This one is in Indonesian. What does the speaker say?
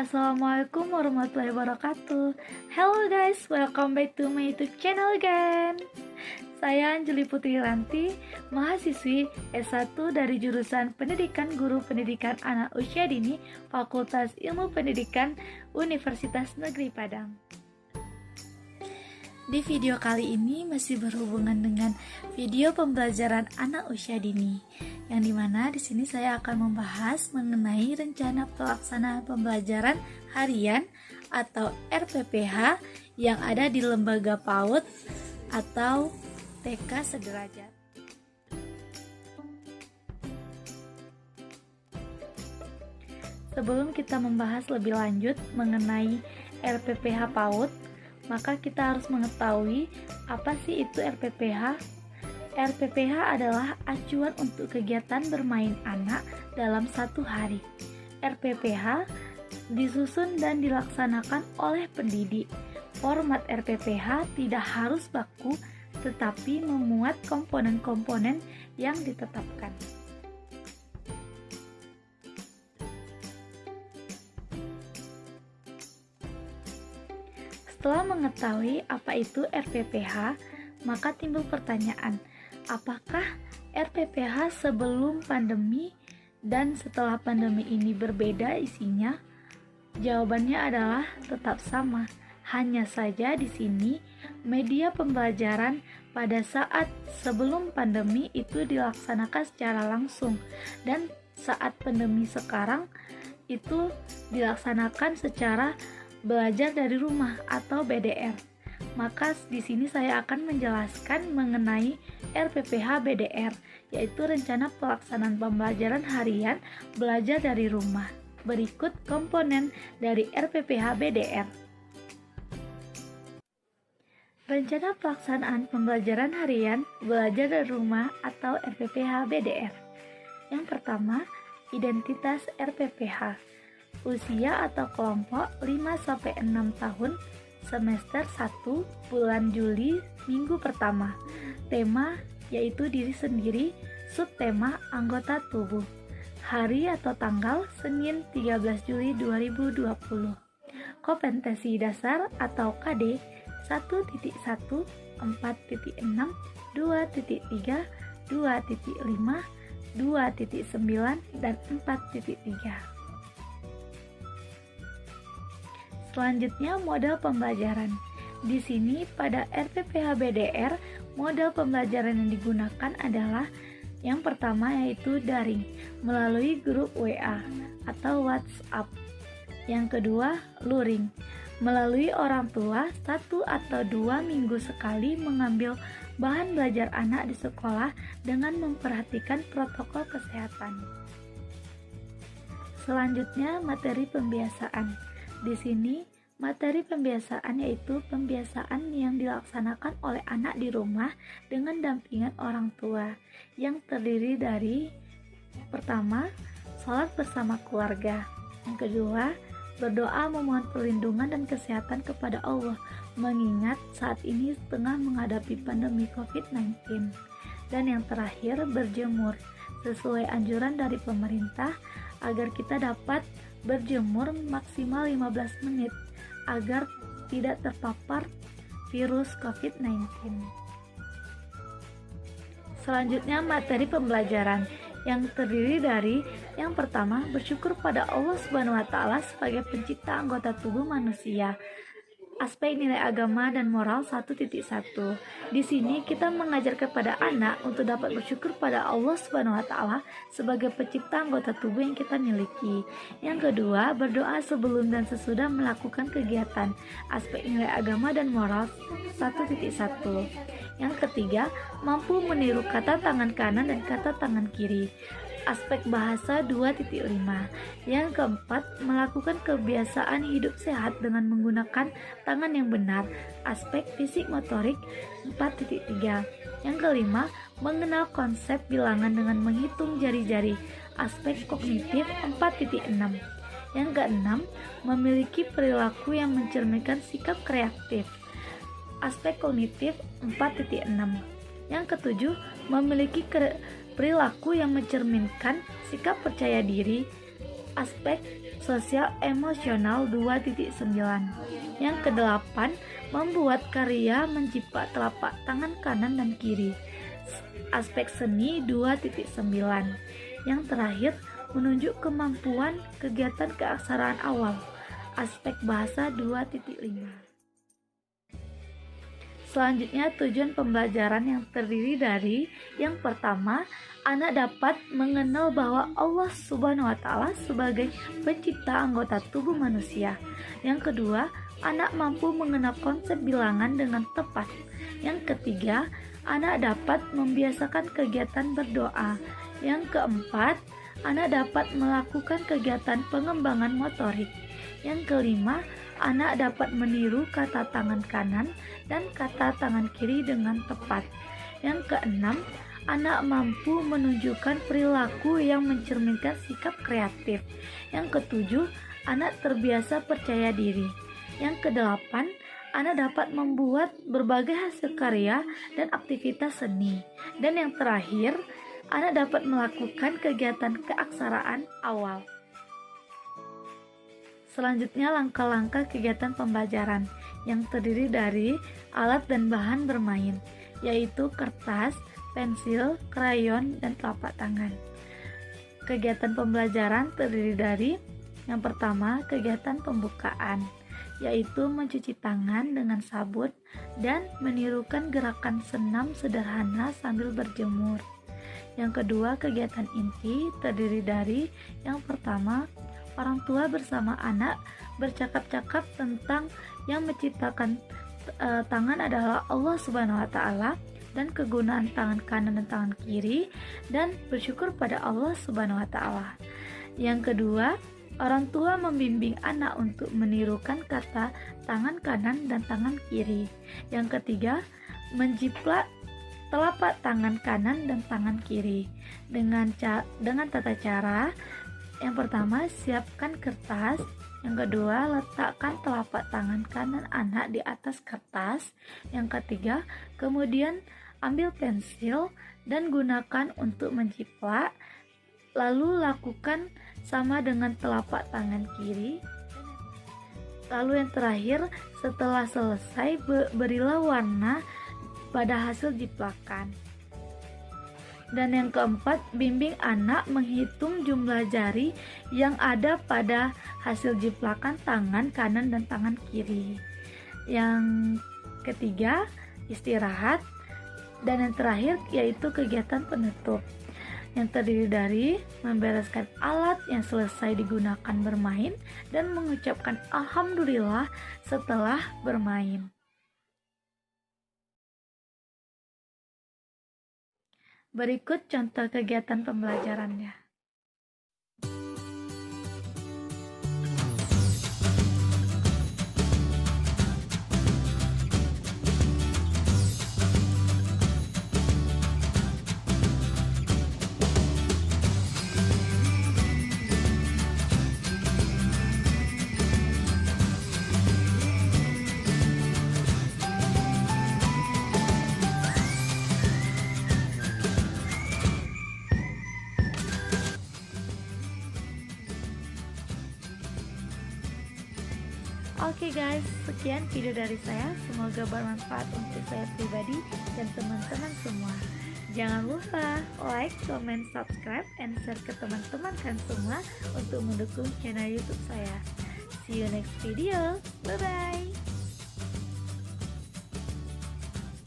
Assalamualaikum warahmatullahi wabarakatuh. Hello guys, welcome back to my YouTube channel again. Saya Anjeli Putri Ranti, mahasiswi S1 dari jurusan Pendidikan Guru Pendidikan Anak Usia Dini, Fakultas Ilmu Pendidikan, Universitas Negeri Padang. Di video kali ini masih berhubungan dengan video pembelajaran anak usia dini, yang dimana di sini saya akan membahas mengenai rencana pelaksanaan pembelajaran harian atau RPPH yang ada di lembaga PAUD atau TK sederajat. Sebelum kita membahas lebih lanjut mengenai RPPH PAUD, maka kita harus mengetahui apa sih itu RPPH. RPPH adalah acuan untuk kegiatan bermain anak dalam satu hari. RPPH disusun dan dilaksanakan oleh pendidik. Format RPPH tidak harus baku, tetapi memuat komponen-komponen yang ditetapkan. Setelah mengetahui apa itu RPPH, maka timbul pertanyaan, apakah RPPH sebelum pandemi dan setelah pandemi ini berbeda isinya? Jawabannya adalah tetap sama. Hanya saja di sini media pembelajaran pada saat sebelum pandemi itu dilaksanakan secara langsung, dan saat pandemi sekarang itu dilaksanakan secara belajar dari rumah atau BDR. Maka di sini saya akan menjelaskan mengenai RPPH BDR, yaitu rencana pelaksanaan pembelajaran harian belajar dari rumah. Berikut komponen dari RPPH BDR. Rencana pelaksanaan pembelajaran harian belajar dari rumah atau RPPH BDR. Yang pertama, identitas RPPH. Usia atau kelompok 5-6 tahun, semester 1, bulan Juli, minggu pertama. Tema yaitu diri sendiri, subtema anggota tubuh. Hari atau tanggal Senin 13 Juli 2020. Kompetensi dasar atau KD 1.1, 4.6, 2.3, 2.5, 2.9, dan 4.3. Selanjutnya, model pembelajaran. Di sini pada RPPH BDR, model pembelajaran yang digunakan adalah yang pertama yaitu daring melalui grup WA atau WhatsApp. Yang kedua, luring melalui orang tua 1 atau 2 minggu sekali mengambil bahan belajar anak di sekolah dengan memperhatikan protokol kesehatan. Selanjutnya, materi pembiasaan. Di sini, materi pembiasaan yaitu pembiasaan yang dilaksanakan oleh anak di rumah dengan dampingan orang tua, yang terdiri dari pertama, sholat bersama keluarga. Yang kedua, berdoa memohon perlindungan dan kesehatan kepada Allah, mengingat saat ini tengah menghadapi pandemi COVID-19. Dan yang terakhir, berjemur sesuai anjuran dari pemerintah agar kita dapat berjemur maksimal 15 menit agar tidak terpapar virus COVID-19. Selanjutnya, materi pembelajaran yang terdiri dari yang pertama, bersyukur pada Allah Subhanahu wa taala sebagai pencipta anggota tubuh manusia. Aspek nilai agama dan moral 1.1. Di sini kita mengajar kepada anak untuk dapat bersyukur pada Allah Subhanahu wa taala sebagai pencipta anggota tubuh yang kita miliki. Yang kedua, berdoa sebelum dan sesudah melakukan kegiatan. Aspek nilai agama dan moral 1.1. Yang ketiga, mampu meniru kata tangan kanan dan kata tangan kiri. Aspek bahasa 2.5. Yang keempat, melakukan kebiasaan hidup sehat dengan menggunakan tangan yang benar. Aspek fisik motorik 4.3. Yang kelima, mengenal konsep bilangan dengan menghitung jari-jari. Aspek kognitif 4.6. Yang keenam, memiliki perilaku yang mencerminkan sikap kreatif. Aspek kognitif 4.6. Yang ketujuh, memiliki perilaku yang mencerminkan sikap percaya diri. Aspek sosial emosional 2.9. Yang kedelapan, membuat karya mencipta telapak tangan kanan dan kiri, aspek seni 2.9. Yang terakhir, menunjuk kemampuan kegiatan keaksaraan awal, aspek bahasa 2.5. Selanjutnya, tujuan pembelajaran yang terdiri dari yang pertama, anak dapat mengenal bahwa Allah Subhanahu wa Ta'ala sebagai pencipta anggota tubuh manusia. Yang kedua, anak mampu mengenal konsep bilangan dengan tepat. Yang ketiga, anak dapat membiasakan kegiatan berdoa. Yang keempat, anak dapat melakukan kegiatan pengembangan motorik. Yang kelima, anak dapat meniru kata tangan kanan dan kata tangan kiri dengan tepat. Yang keenam, anak mampu menunjukkan perilaku yang mencerminkan sikap kreatif. Yang ketujuh, anak terbiasa percaya diri. Yang kedelapan, anak dapat membuat berbagai hasil karya dan aktivitas seni. Dan yang terakhir, anak dapat melakukan kegiatan keaksaraan awal. Selanjutnya, langkah-langkah kegiatan pembelajaran yang terdiri dari alat dan bahan bermain, yaitu kertas, pensil, krayon, dan telapak tangan. Kegiatan pembelajaran terdiri dari yang pertama, kegiatan pembukaan, yaitu mencuci tangan dengan sabun dan menirukan gerakan senam sederhana sambil berjemur. Yang kedua, kegiatan inti terdiri dari yang pertama, orang tua bersama anak bercakap-cakap tentang yang menciptakan tangan adalah Allah Subhanahu wa Ta'ala dan kegunaan tangan kanan dan tangan kiri, dan bersyukur pada Allah Subhanahu wa Ta'ala. Yang kedua, orang tua membimbing anak untuk menirukan kata tangan kanan dan tangan kiri. Yang ketiga, menjiplak telapak tangan kanan dan tangan kiri dengan tata cara. Yang pertama, siapkan kertas. Yang kedua, letakkan telapak tangan kanan anak di atas kertas. Yang ketiga, kemudian ambil pensil dan gunakan untuk menjiplak. Lalu lakukan sama dengan telapak tangan kiri. Lalu yang terakhir, setelah selesai, berilah warna pada hasil jiplakan. Dan yang keempat, bimbing anak menghitung jumlah jari yang ada pada hasil jiplakan tangan kanan dan tangan kiri. Yang ketiga, istirahat. Dan yang terakhir, yaitu kegiatan penutup, yang terdiri dari membereskan alat yang selesai digunakan bermain dan mengucapkan alhamdulillah setelah bermain. Berikut contoh kegiatan pembelajarannya. Oke guys, sekian video dari saya. Semoga bermanfaat untuk saya pribadi dan teman-teman semua. Jangan lupa like, comment, subscribe, and share ke teman-teman kan semua untuk mendukung channel YouTube saya. See you next video. Bye bye.